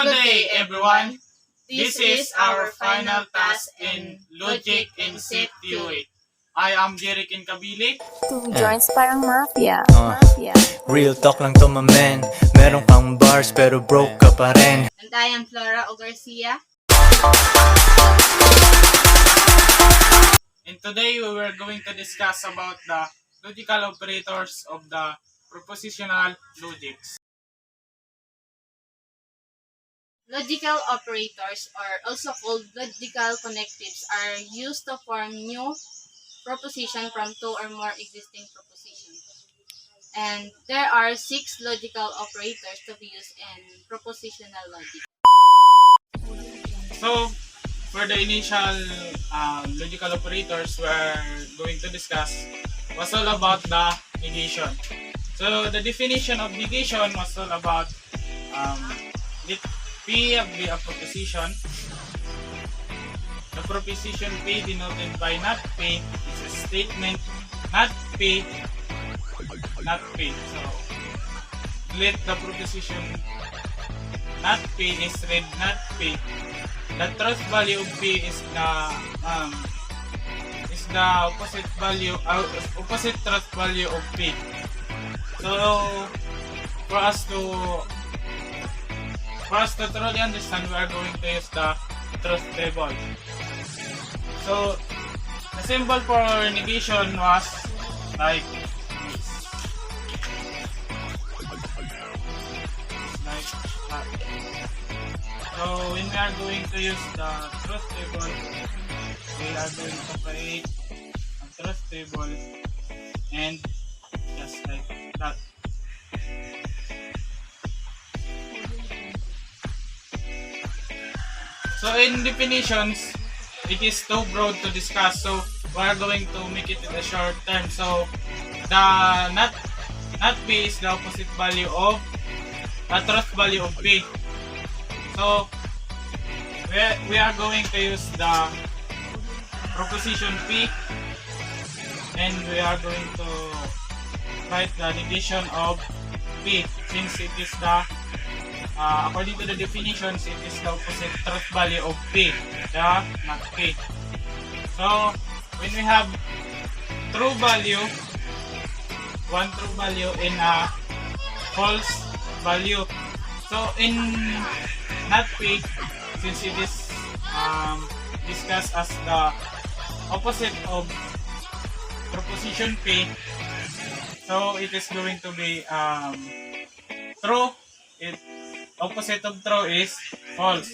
Good day, everyone. This is our final task in Logic in Set Theory. I am Jeric in Kabili. Two joints parang mafia. Real talk lang to, my man. Meron kang bars pero broke ka pa rin. And I am Flora o Garcia. And today we were going to discuss about the logical operators of the propositional logics. Logical operators, or also called logical connectives, are used to form new proposition from two or more existing propositions. And there are 6 logical operators to be used in propositional logic. So, for the initial logical operators we're going to discuss was all about the negation. So, the definition of negation was all about let P be a proposition. The proposition P denoted by not P is a statement not P, not P. So, let the proposition not P is read not P. The truth value of P is the opposite value, opposite truth value of P. So, for us to truly understand, we are going to use the truth table. So, the symbol for negation was like this. Like that. So, when we are going to use the truth table, we are going to create a truth table and just like that. So in definitions, it is too broad to discuss, so we are going to make it in a short term. So the not P is the opposite value of the truth value of P. So we are going to use the proposition P, and we are going to write the negation of P, since it is the according to the definitions, it is the opposite truth value of P, the not P. So, when we have true value, one true value in a false value. So, in not P, since it is discussed as the opposite of proposition P, so it is going to be true. Opposite of true is false,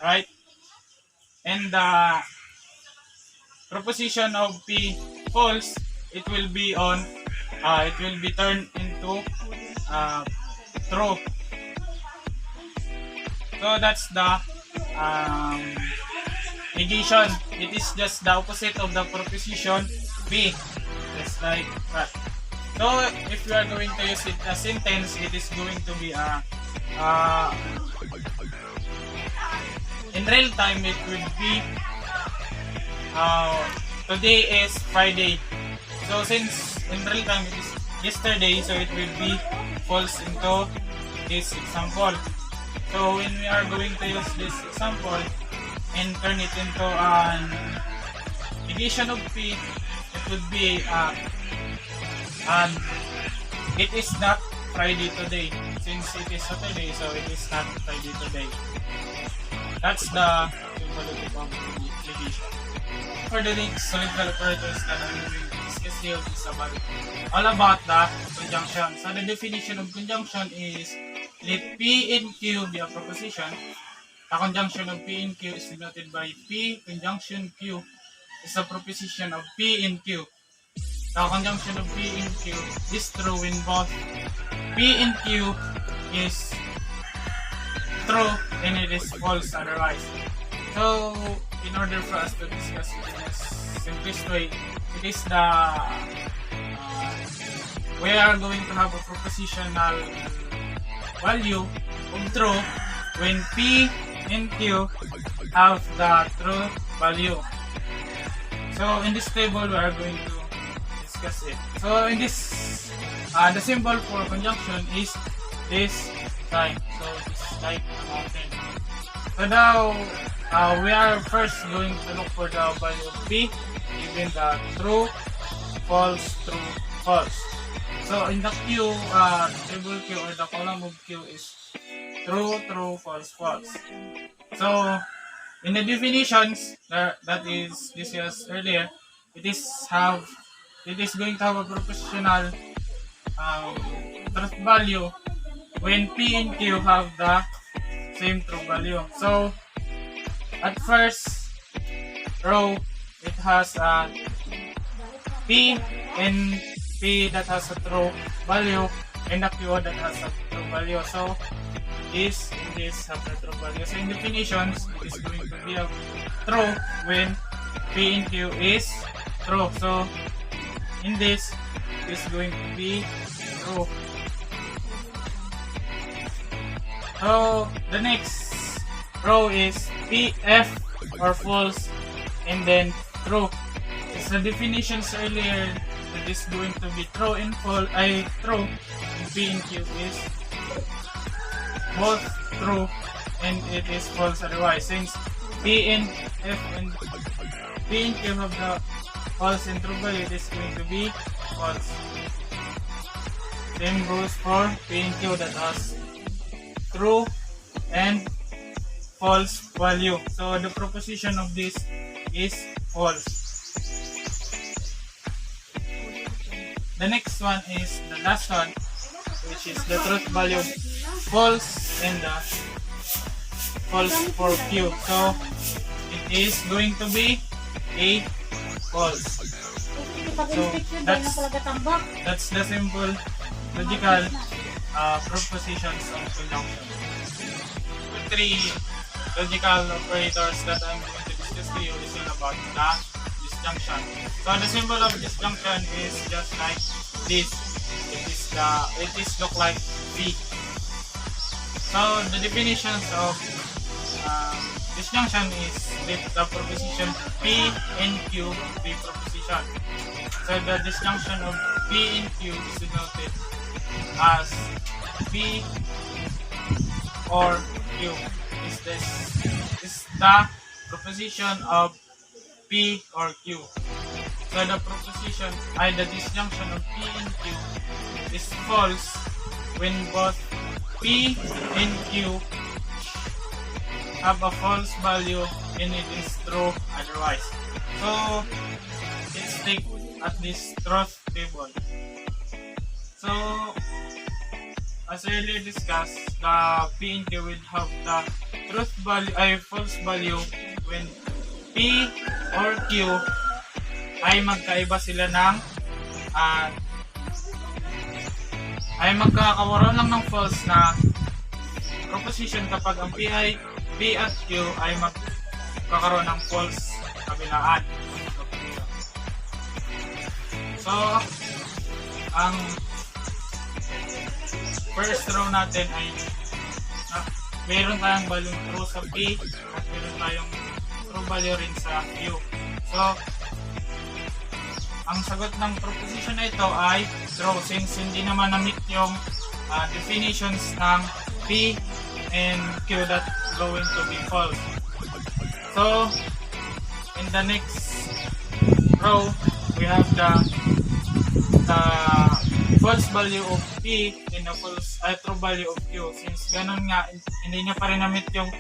right? And the proposition of P false, it will be turned into true. So that's the negation. It is just the opposite of the proposition P, just like that. So if you are going to use it as sentence, it is going to be in real time, it will be today is Friday. So since in real time it is yesterday, so it will be false into this example. So when we are going to use this example and turn it into an negation of P, it would be it is not Friday today. Since it is Saturday, so it is not Friday today. That's the symbology of negation. For the next logical operators that we will discuss here is all about the conjunction. So the definition of conjunction is let P and Q be a proposition. The conjunction of P and Q is denoted by P conjunction Q is a proposition of P and Q. The conjunction of P and Q is true when both P and Q is true and it is false otherwise. So, in order for us to discuss it in the simplest way, it is the we are going to have a propositional value of true when P and Q have the true value. So, in this table, we are going to discuss it. So, in this, the symbol for conjunction is this sign. So, this like a mountain. So now, we are first going to look for the value of P, given the true, false, true, false. So in the Q, table Q or the column of Q is true, true, false, false. So in the definitions that is discussed earlier, it is going to have a propositional truth value when P and Q have the same true value. So at first row, it has a P and P that has a true value and a Q that has a true value. So this have the true value. So in definitions, it is going to be a true when P and Q is true. So in this, it is going to be true. So the next row is PF or false and then true. As the definitions earlier, it is going to be true and false. True. P and Q is both true and it is false otherwise. Since P and F and P and Q have the false and true value, it is going to be false. Same goes for P and Q that has true and false value. So the proposition of this is false. The next one is the last one, which is the truth value of false and the false for Q. So it is going to be a false. So that's the simple logical propositions of conjunction. The three logical operators that I'm going to discuss to you is all about the disjunction. So the symbol of disjunction is just like this. It is look like V. So the definitions of disjunction is with the proposition P and Q be proposition. So the disjunction of P and Q is denoted as P or Q. Is the proposition of P or Q. So the the disjunction of P and Q is false when both P and Q have a false value and it is true otherwise. So let's take at this truth table. So as earlier discussed, the P and Q will have the truth value false value when P or Q ay magkaiba sila ng ay magkakaroon lang ng false na proposition kapag ang P at Q ay magkakaroon ng false kabilaan. So ang first row natin ay meron tayong value true sa P at meron tayong true value rin sa Q. So ang sagot ng proposition na ito ay true since hindi naman na-meet yung definitions ng P and Q that going to be false. So in the next row we have the false value of P and the true value of Q. Since ganun nga, hindi niya pa rin na-meet yung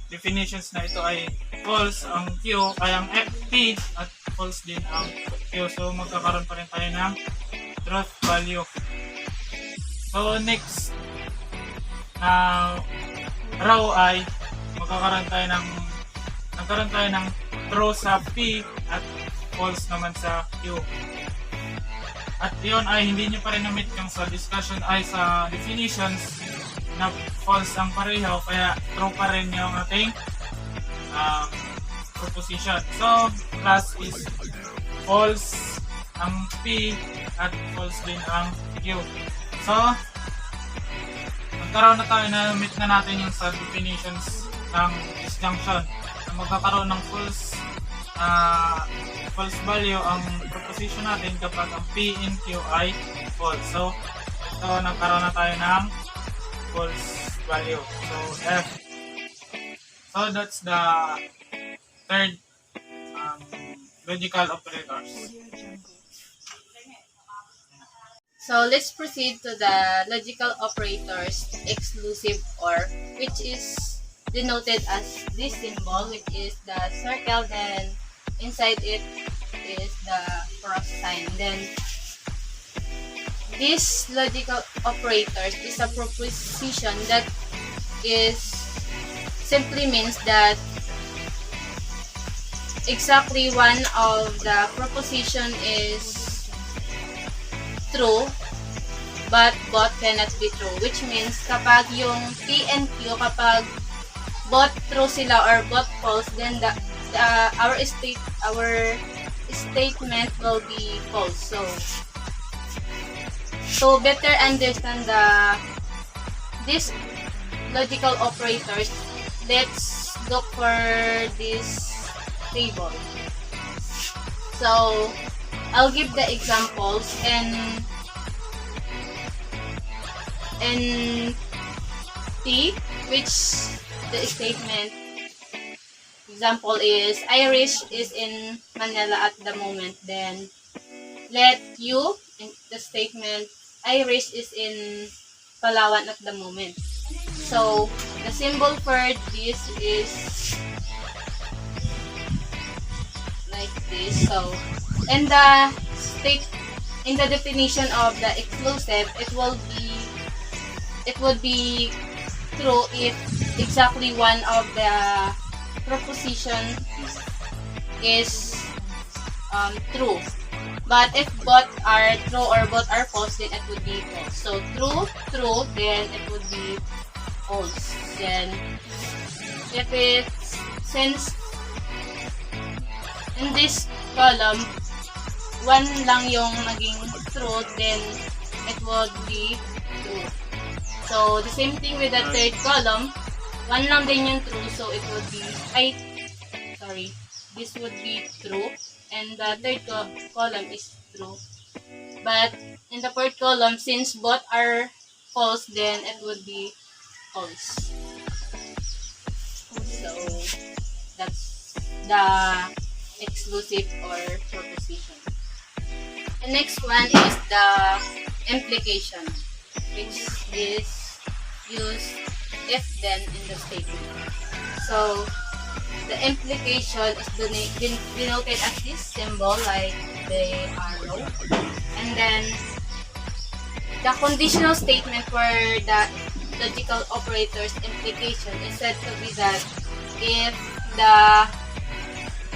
definitions na ito ay false ang Q, ay ang P at false din ang Q. So magkakaroon pa rin tayo ng truth value. So next row ay magkakaroon tayo ng true sa P at false naman sa Q. At yun ay hindi nyo pa rin na-meet yung sa discussion ay sa definitions na false ang pareho, kaya true pa rin yung ating proposition. So class is false ang P at false din ang Q. So magkaroon na tayo na meet na natin yung sa definitions ng disjunction na magkakaroon ng false value ang proposition natin kapag ang P and Q ay false. So ito nagkaroon na tayo ng false value. So F. So that's the third logical operators. So let's proceed to the logical operators exclusive OR, which is denoted as this symbol, which is the circle, then inside it is the cross sign. Then this logical operators is a proposition that is simply means that exactly one of the proposition is true but both cannot be true, which means kapag yung P and Q, kapag both true sila or both false, then our statement will be false. So to better understand these logical operators, let's look for this table. So I'll give the examples, and T, which the statement example is Irish is in Manila at the moment. Then let U, in the statement Irish is in Palawan at the moment. So the symbol for this is like this. So in the definition of the exclusive, it would be true if exactly one of the proposition is true. But if both are true or both are false, then it would be false. So true, then it would be false. Then if it's, since in this column one lang yung naging true, then it would be true. So the same thing with the third column, one lang din yung true, so it would be this would be true, and the third column is true. But in the fourth column, since both are false, then it would be false. So that's the exclusive or proposition. The next one is the implication, which is used if then in the statement. So the implication is denoted as this symbol, like the arrow. And then the conditional statement for the logical operators implication is said to be that if the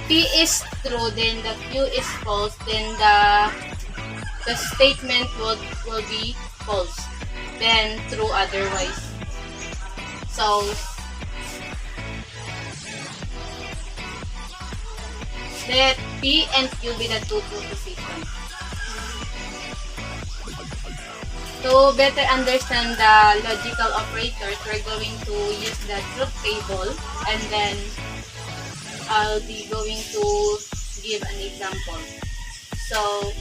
P is true, then the Q is false, then the statement will be false, then true otherwise. So let P and Q be the two propositions. To better understand the logical operators, we're going to use the truth table, and then I'll be going to give an example. So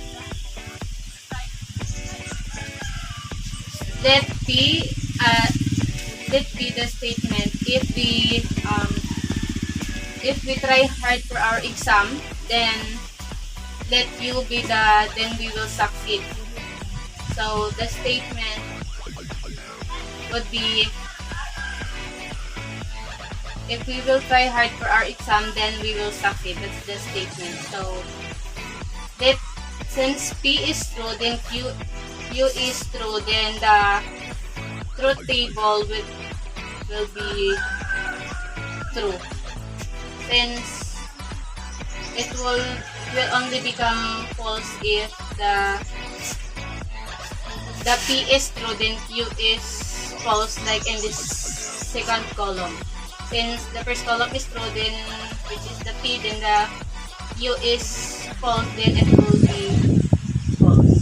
let P the statement if we try hard for our exam, then let U be then we will succeed. So the statement would be if we will try hard for our exam, then we will succeed. That's the statement. So since P is true, then Q is true, then the truth table will be true. Since it will only become false if the P is true, then Q is false, like in this second column. Since the first column is true, then which is the P, then the Q is false, then it will be false.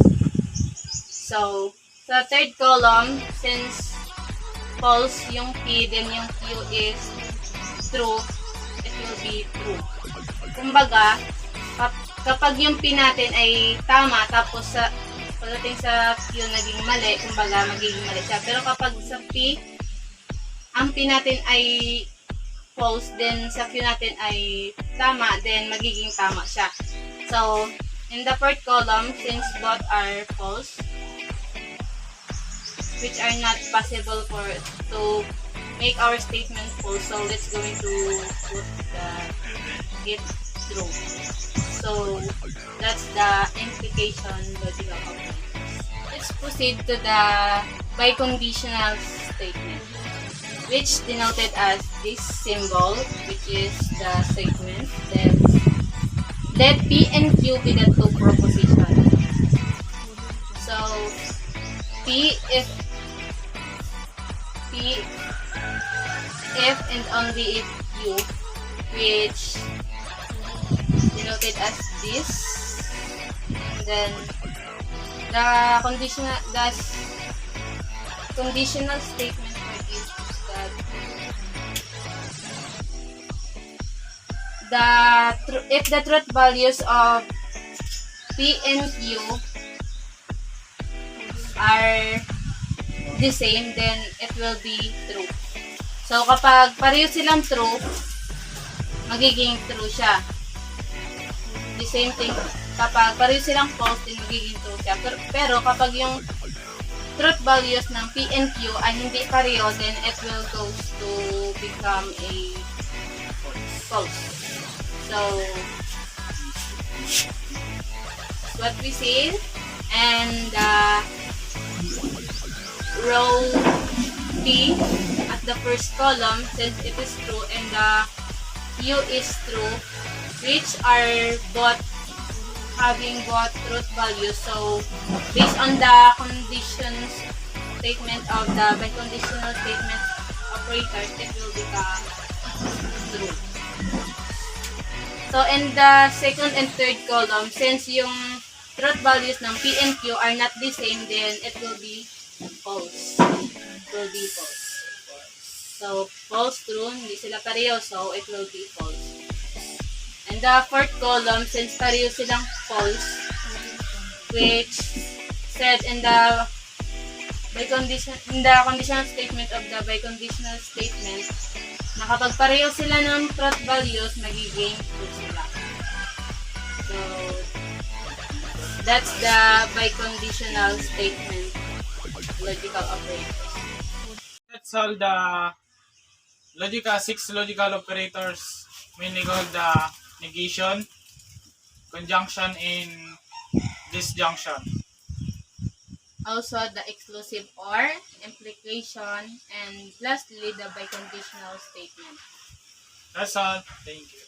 So sa third column, since false yung P, then yung Q is true, it will be true. Kumbaga, kapag yung P natin ay tama, tapos pagdating sa Q naging mali, kumbaga magiging mali siya. Pero kapag sa P ang P natin ay false, then sa Q natin ay tama, then magiging tama siya. So, in the fourth column, since both are false, which are not possible to make our statement false, so let's going to put it true. So, that's the implication logical operators. Let's proceed to the biconditional statement, which denoted as this symbol, which is the statement that let P and Q be the two propositions. So, P if and only if Q, which denoted as this, and then the conditional statement for this is that if the truth values of P and Q are the same, then it will be true. So, kapag pareho silang true, magiging true siya. The same thing, kapag pareho silang false, then magiging true siya. Pero kapag yung truth values ng P and Q ay hindi pareho, then it will go to become a false. So, what we see, and row P at the first column, since it is true, and the Q is true, which are both having both truth values. So, based on the conditions statement of the biconditional statement operators, it will become true. So, in the second and third column, since yung truth values ng P and Q are not the same, then it will be false. It will be false. So, false, true, hindi sila pareho, so it will be false. And the fourth column, since pareho silang false, which said in the conditional statement of the biconditional statement, na kapag pareho sila ng truth values, magiging true sila. So, that's the biconditional statement logical operators. That's all the six logical operators, meaning all the negation, conjunction, in disjunction. Also, the exclusive or, implication, and lastly, the biconditional statement. That's all. Thank you.